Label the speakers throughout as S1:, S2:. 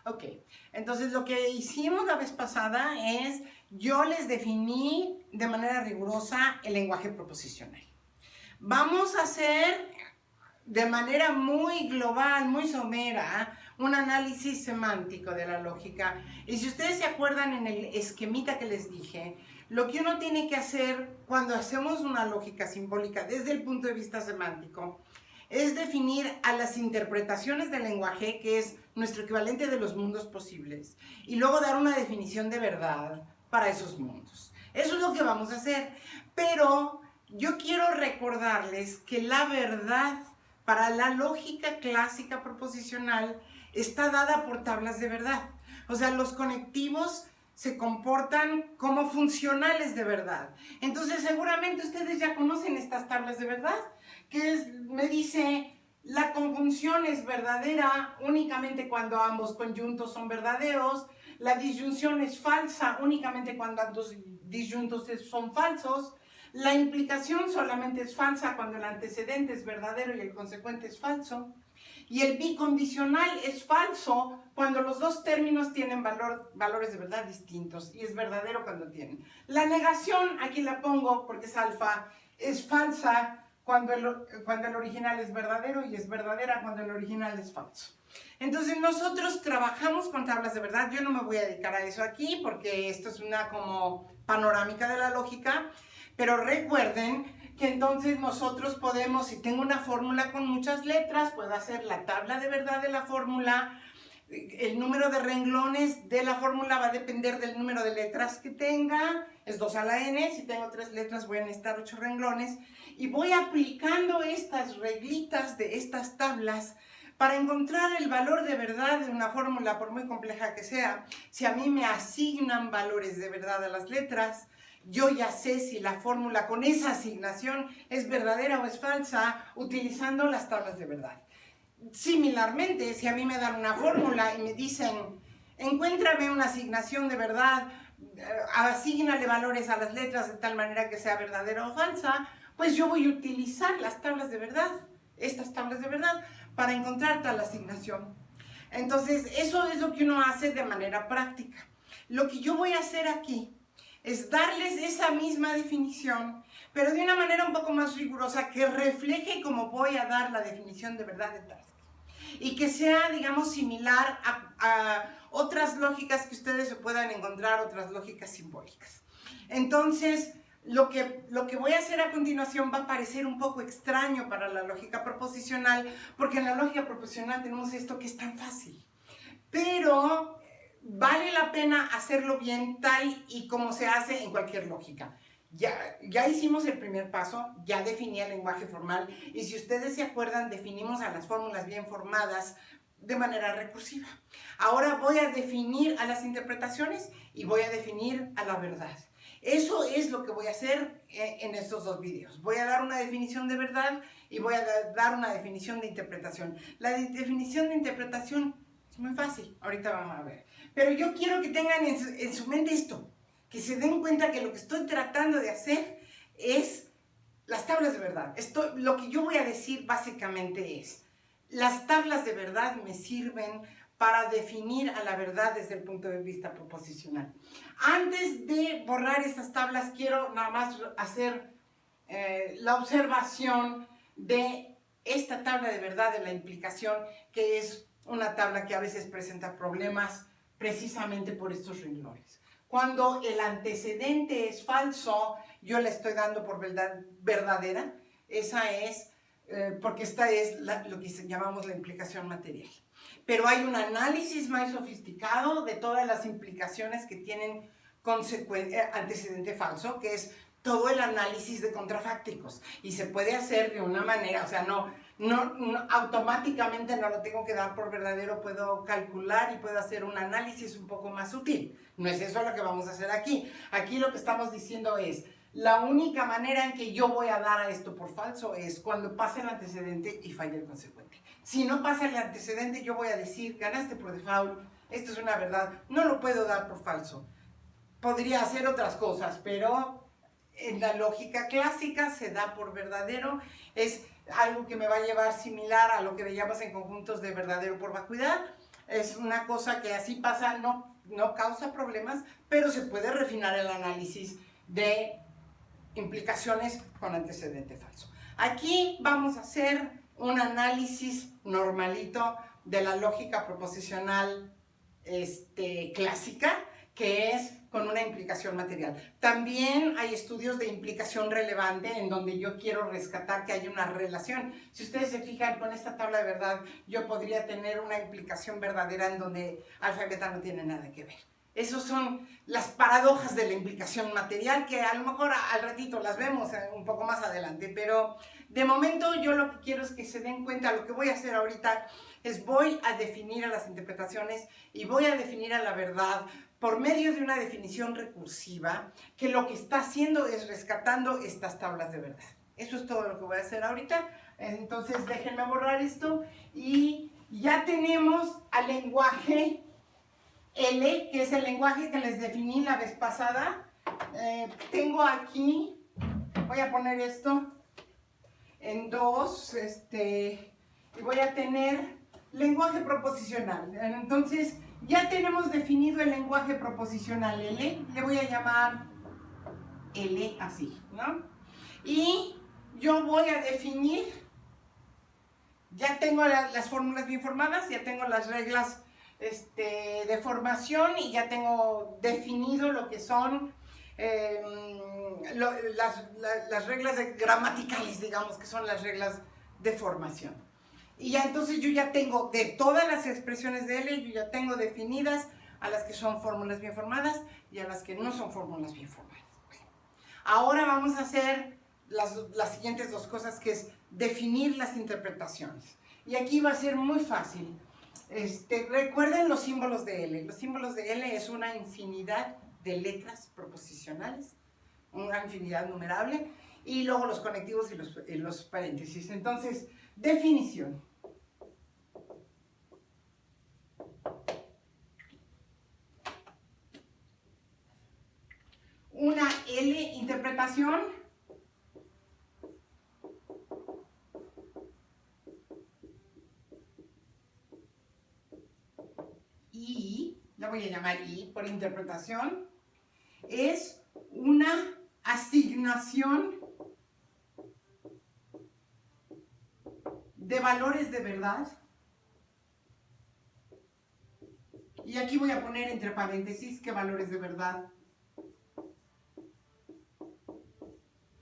S1: Ok, entonces lo que hicimos la vez pasada es, yo les definí de manera rigurosa el lenguaje proposicional. Vamos a hacer de manera muy global, muy somera, un análisis semántico de la lógica. Y si ustedes se acuerdan en el esquemita que les dije, lo que uno tiene que hacer cuando hacemos una lógica simbólica desde el punto de vista semántico es definir a las interpretaciones del lenguaje, que es nuestro equivalente de los mundos posibles, y luego dar una definición de verdad para esos mundos. Eso es lo que vamos a hacer. Pero yo quiero recordarles que la verdad para la lógica clásica proposicional está dada por tablas de verdad. O sea, los conectivos se comportan como funcionales de verdad. Entonces, seguramente ustedes ya conocen estas tablas de verdad, me dice, la conjunción es verdadera únicamente cuando ambos conjuntos son verdaderos, la disyunción es falsa únicamente cuando ambos disyuntos son falsos, la implicación solamente es falsa cuando el antecedente es verdadero y el consecuente es falso, y el bicondicional es falso cuando los dos términos tienen valores de verdad distintos, y es verdadero cuando tienen. La negación, aquí la pongo porque es alfa, es falsa cuando el original es verdadero, y es verdadera cuando el original es falso. Entonces nosotros trabajamos con tablas de verdad. Yo no me voy a dedicar a eso aquí porque esto es una como panorámica de la lógica, pero recuerden que entonces nosotros podemos, si tengo una fórmula con muchas letras, puedo hacer la tabla de verdad de la fórmula. El número de renglones de la fórmula va a depender del número de letras que tenga, es 2 a la n, si tengo 3 letras voy a necesitar 8 renglones, y voy aplicando estas reglitas de estas tablas para encontrar el valor de verdad de una fórmula, por muy compleja que sea. Si a mí me asignan valores de verdad a las letras, yo ya sé si la fórmula con esa asignación es verdadera o es falsa utilizando las tablas de verdad. Similarmente, si a mí me dan una fórmula y me dicen, encuéntrame una asignación de verdad, asígnale valores a las letras de tal manera que sea verdadera o falsa, pues yo voy a utilizar las tablas de verdad, estas tablas de verdad, para encontrar tal asignación. Entonces, eso es lo que uno hace de manera práctica. Lo que yo voy a hacer aquí es darles esa misma definición, pero de una manera un poco más rigurosa que refleje cómo voy a dar la definición de verdad de Tarski. Y que sea, digamos, similar a otras lógicas que ustedes se puedan encontrar, otras lógicas simbólicas. Entonces, lo que voy a hacer a continuación va a parecer un poco extraño para la lógica proposicional, porque en la lógica proposicional tenemos esto que es tan fácil. Pero vale la pena hacerlo bien tal y como se hace en cualquier lógica. Ya hicimos el primer paso, ya definí el lenguaje formal, y si ustedes se acuerdan, definimos a las fórmulas bien formadas de manera recursiva. Ahora voy a definir a las interpretaciones y voy a definir a la verdad. Eso es lo que voy a hacer en estos dos videos. Voy a dar una definición de verdad y voy a dar una definición de interpretación. La definición de interpretación es muy fácil, ahorita vamos a ver. Pero yo quiero que tengan en su mente esto, que se den cuenta que lo que estoy tratando de hacer es las tablas de verdad. Lo que yo voy a decir básicamente es, las tablas de verdad me sirven para definir a la verdad desde el punto de vista proposicional. Antes de borrar estas tablas, quiero nada más hacer la observación de esta tabla de verdad de la implicación, que es una tabla que a veces presenta problemas precisamente por estos renglones. Cuando el antecedente es falso, yo la estoy dando por verdadera. Esa es, porque esta es lo que llamamos la implicación material. Pero hay un análisis más sofisticado de todas las implicaciones que tienen antecedente falso, que es todo el análisis de contrafácticos. Y se puede hacer de una manera, o sea, no automáticamente no lo tengo que dar por verdadero, puedo calcular y puedo hacer un análisis un poco más sutil. No es eso lo que vamos a hacer aquí. Aquí lo que estamos diciendo es, la única manera en que yo voy a dar a esto por falso es cuando pasa el antecedente y falla el consecuente. Si no pasa el antecedente, yo voy a decir, ganaste por default, esto es una verdad, no lo puedo dar por falso. Podría hacer otras cosas, pero en la lógica clásica se da por verdadero, es algo que me va a llevar similar a lo que veíamos en conjuntos de verdadero por vacuidad. es una cosa que así pasa, no causa problemas, pero se puede refinar el análisis de implicaciones con antecedente falso. Aquí vamos a hacer un análisis normalito de la lógica proposicional clásica, que es con una implicación material. También hay estudios de implicación relevante en donde yo quiero rescatar que hay una relación. Si ustedes se fijan con esta tabla de verdad, yo podría tener una implicación verdadera en donde alfa y beta no tienen nada que ver. Esas son las paradojas de la implicación material, que a lo mejor al ratito las vemos un poco más adelante, pero de momento yo lo que quiero es que se den cuenta, lo que voy a hacer ahorita es voy a definir a las interpretaciones y voy a definir a la verdad por medio de una definición recursiva, que lo que está haciendo es rescatando estas tablas de verdad. Eso es todo lo que voy a hacer ahorita. Entonces déjenme borrar esto y ya tenemos al lenguaje L, que es el lenguaje que les definí la vez pasada. Tengo aquí, voy a poner esto en 2, y voy a tener lenguaje proposicional. Entonces, ya tenemos definido el lenguaje proposicional L, le voy a llamar L así, ¿no? Y yo voy a definir, ya tengo las fórmulas bien formadas, ya tengo las reglas de formación y ya tengo definido lo que son las reglas gramaticales, digamos, que son las reglas de formación. Y ya entonces yo ya tengo de todas las expresiones de L, yo ya tengo definidas a las que son fórmulas bien formadas y a las que no son fórmulas bien formadas. Ahora vamos a hacer las siguientes dos cosas, que es definir las interpretaciones. Y aquí va a ser muy fácil. Recuerden los símbolos de L. Los símbolos de L es una infinidad de letras proposicionales, una infinidad numerable, y luego los conectivos y los paréntesis. Entonces, definición. Una L interpretación I, la voy a llamar I por interpretación, es una asignación de valores de verdad. Y aquí voy a poner entre paréntesis qué valores de verdad.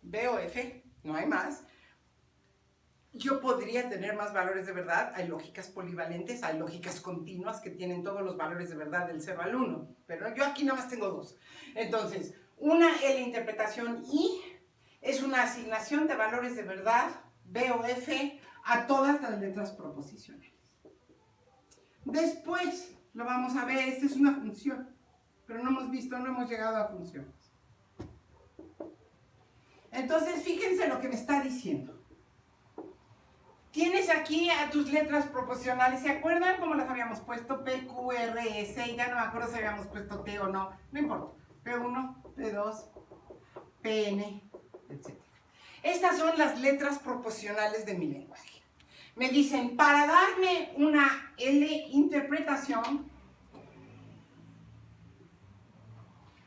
S1: B o F, no hay más. Yo podría tener más valores de verdad, hay lógicas polivalentes, hay lógicas continuas que tienen todos los valores de verdad del 0 al 1, pero yo aquí nada más tengo dos. Entonces, una L interpretación I es una asignación de valores de verdad, B o F, a todas las letras proposicionales. Después lo vamos a ver, esta es una función, pero no hemos llegado a funciones. Entonces, fíjense lo que me está diciendo. Tienes aquí a tus letras proposicionales, ¿se acuerdan cómo las habíamos puesto? P, Q, R, S, y ya no me acuerdo si habíamos puesto T o no, no importa. P1, P2, Pn, etc. Estas son las letras proposicionales de mi lenguaje. Me dicen, para darme una L interpretación,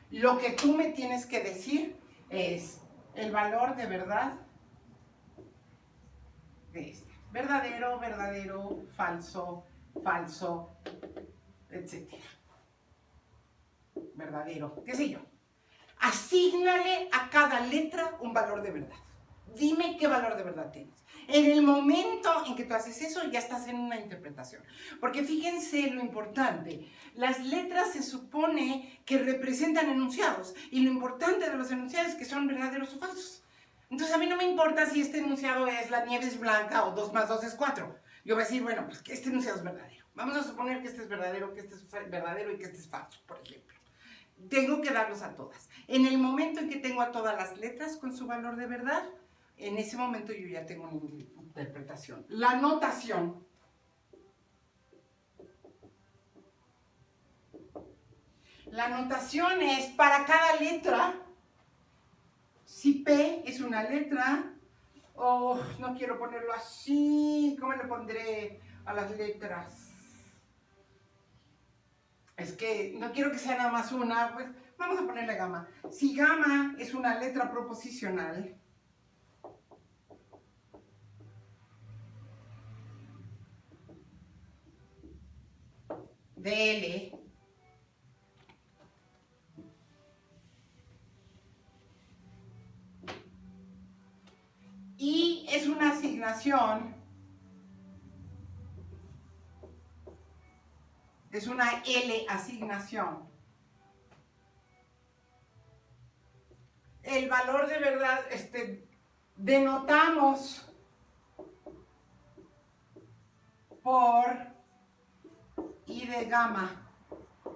S1: lo que tú me tienes que decir es el valor de verdad de este. Verdadero, verdadero, falso, falso, etc. Verdadero, qué sé yo. Asígnale a cada letra un valor de verdad. Dime qué valor de verdad tienes. En el momento en que tú haces eso, ya estás en una interpretación. Porque fíjense lo importante. Las letras se supone que representan enunciados. Y lo importante de los enunciados es que son verdaderos o falsos. Entonces a mí no me importa si este enunciado es la nieve es blanca o 2 más 2 es 4. Yo voy a decir, bueno, pues que este enunciado es verdadero. Vamos a suponer que este es verdadero, que este es verdadero y que este es falso, por ejemplo. Tengo que darlos a todas. En el momento en que tengo a todas las letras con su valor de verdad, en ese momento yo ya tengo una interpretación. La notación. La notación es para cada letra. Si P es una letra, no quiero ponerlo así, ¿cómo le pondré a las letras? Es que no quiero que sea nada más una, pues vamos a ponerle gamma. Si gamma es una letra proposicional, de L, y es una asignación, es una L asignación. El valor de verdad, denotamos por I de gamma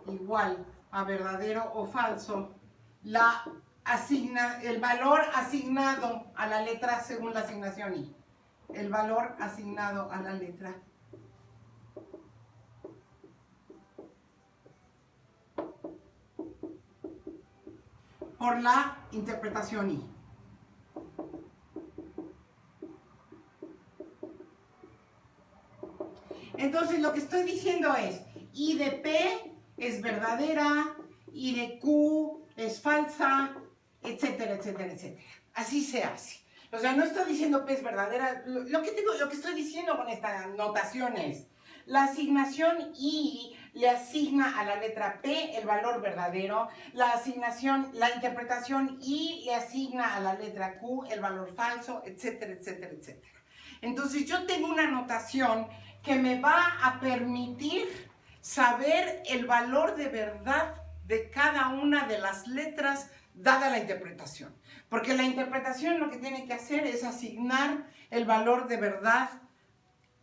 S1: igual a verdadero o falso, el valor asignado a la letra según la asignación I. El valor asignado a la letra. Por la interpretación I. Entonces lo que estoy diciendo es, I de P es verdadera, I de Q es falsa, etcétera, etcétera, etcétera. Así se hace. O sea, no estoy diciendo P es verdadera, lo que estoy diciendo con esta notación es, la asignación I le asigna a la letra P el valor verdadero, la interpretación I le asigna a la letra Q el valor falso, etcétera, etcétera, etcétera. Entonces yo tengo una notación que me va a permitir saber el valor de verdad de cada una de las letras dada la interpretación. Porque la interpretación lo que tiene que hacer es asignar el valor de verdad,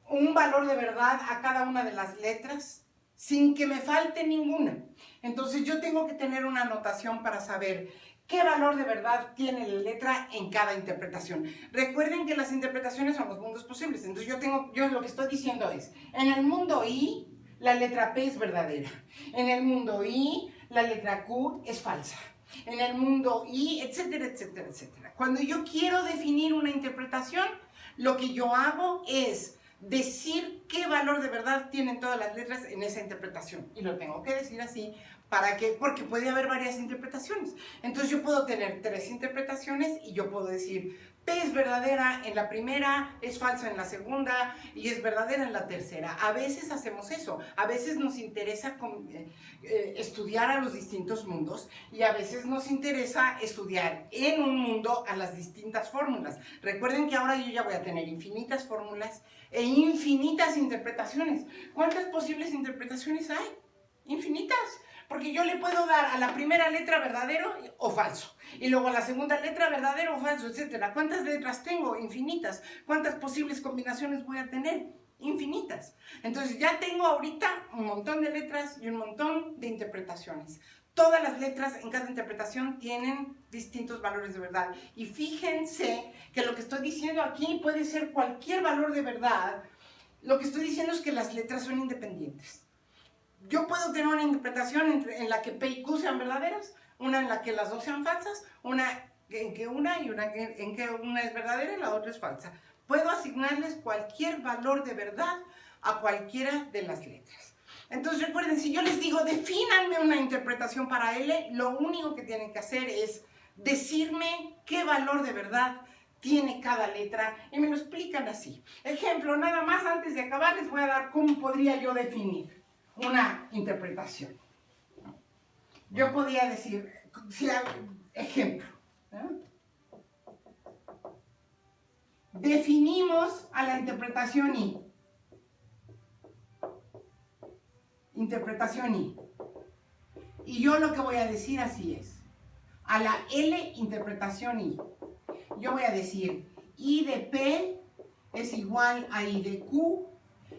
S1: un valor de verdad a cada una de las letras sin que me falte ninguna. Entonces yo tengo que tener una notación para saber qué valor de verdad tiene la letra en cada interpretación. Recuerden que las interpretaciones son los mundos posibles. Entonces yo lo que estoy diciendo es, en el mundo I, la letra P es verdadera. En el mundo I, la letra Q es falsa. En el mundo I, etcétera, etcétera, etcétera. Cuando yo quiero definir una interpretación, lo que yo hago es decir qué valor de verdad tienen todas las letras en esa interpretación. Y lo tengo que decir así, porque puede haber varias interpretaciones. Entonces yo puedo tener 3 interpretaciones y yo puedo decir, P es verdadera en la primera, es falsa en la segunda y es verdadera en la tercera. A veces hacemos eso, a veces nos interesa estudiar a los distintos mundos y a veces nos interesa estudiar en un mundo a las distintas fórmulas. Recuerden que ahora yo ya voy a tener infinitas fórmulas e infinitas interpretaciones. ¿Cuántas posibles interpretaciones hay? Infinitas. Porque yo le puedo dar a la primera letra verdadero o falso. Y luego a la segunda letra verdadero o falso, etc. ¿Cuántas letras tengo? Infinitas. ¿Cuántas posibles combinaciones voy a tener? Infinitas. Entonces ya tengo ahorita un montón de letras y un montón de interpretaciones. Todas las letras en cada interpretación tienen distintos valores de verdad. Y fíjense que lo que estoy diciendo aquí puede ser cualquier valor de verdad. Lo que estoy diciendo es que las letras son independientes. Yo puedo tener una interpretación en la que P y Q sean verdaderas, una en la que las dos sean falsas, en que una es verdadera y la otra es falsa. Puedo asignarles cualquier valor de verdad a cualquiera de las letras. Entonces recuerden, si yo les digo, defínanme una interpretación para L, lo único que tienen que hacer es decirme qué valor de verdad tiene cada letra y me lo explican así. Ejemplo, nada más antes de acabar les voy a dar cómo podría yo definir una interpretación. Yo podría decir, ejemplo, definimos a la interpretación I. Interpretación I. Y yo lo que voy a decir así es, a la L interpretación I, yo voy a decir I de P es igual a I de Q,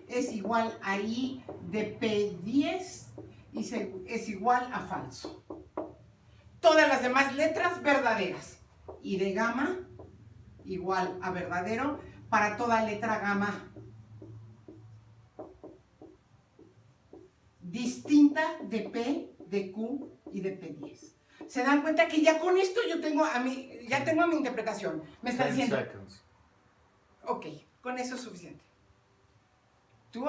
S1: es igual a I de P10 y es igual a falso. Todas las demás letras verdaderas. I de gamma igual a verdadero para toda letra gamma distinta de P, de Q y de P10. ¿Se dan cuenta que ya con esto yo tengo ya tengo mi interpretación? Me está diciendo... Ok, con eso es suficiente.